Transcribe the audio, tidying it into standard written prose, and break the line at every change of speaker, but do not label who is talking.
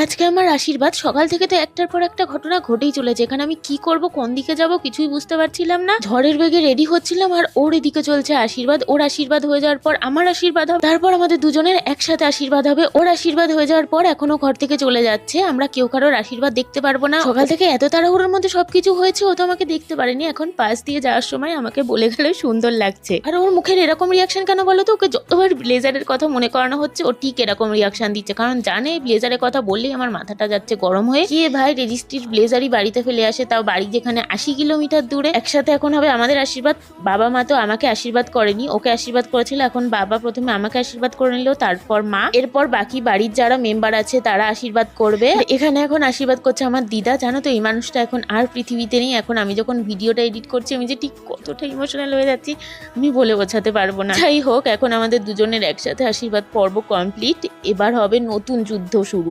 আজকে আমার আশীর্বাদ সকাল থেকে তো একটার পর একটা ঘটনা ঘটেই চলেছে। এখানে আমি কি করব, কোন দিকে যাব কিছুই বুঝতে পারছিলাম না। ঝড়ের বেগে রেডি হচ্ছিলাম আর ওর এদিকে চলছে আশীর্বাদ। ওর আশীর্বাদ হয়ে যাওয়ার পর আমার আশীর্বাদ হবে, তারপর আমাদের দুজনের একসাথে আশীর্বাদ হবে। ওর আশীর্বাদ হয়ে যাওয়ার পর এখনো ঘর থেকে চলে যাচ্ছে, আমরা কেউ কারোর আশীর্বাদ দেখতে পারবো না। সকাল থেকে এত তাড়াহুড়োর মধ্যে সবকিছু হয়েছে, ও তো আমাকে দেখতে পারেনি। এখন পাশ দিয়ে যাওয়ার সময় আমাকে বলে গেল সুন্দর লাগছে। আর ওর মুখের এরকম রিয়াকশন কেন বলো তো? ওকে যতবার ব্লেজারের কথা মনে করানো হচ্ছে ও ঠিক এরকম রিয়াকশন দিচ্ছে, কারণ জানে ব্লেজারের কথা বললেই আমার মাথাটা যাচ্ছে গরম হয়ে। কে ভাই রেজিস্ট্রির ব্লেজারই বাড়িতে ফেলে আসে, তাও বাড়ি যেখানে 80 কিলোমিটার দূরে। একসাথে এখন হবে আমাদের আশীর্বাদ। বাবা মা তো আমাকে আশীর্বাদ করেনি, ওকে আশীর্বাদ করেছিল। এখন বাবা প্রথমে আমাকে আশীর্বাদ করে নিল, তারপর মা, এরপর বাকি বাড়ির যারা মেম্বার আছে তারা আশীর্বাদ করবে। এখানে এখন আশীর্বাদ করছে আমার দিদা। জানো তো এই মানুষটা এখন আর পৃথিবীতে নেই। এখন আমি যখন ভিডিওটা এডিট করছি আমি যে ঠিক কতটা ইমোশনাল হয়ে যাচ্ছি আমি বলে বোঝাতে পারবো না। যাই হোক, এখন আমাদের দুজনের একসাথে আশীর্বাদ পর্ব কমপ্লিট। এবার হবে নতুন যুদ্ধ শুরু।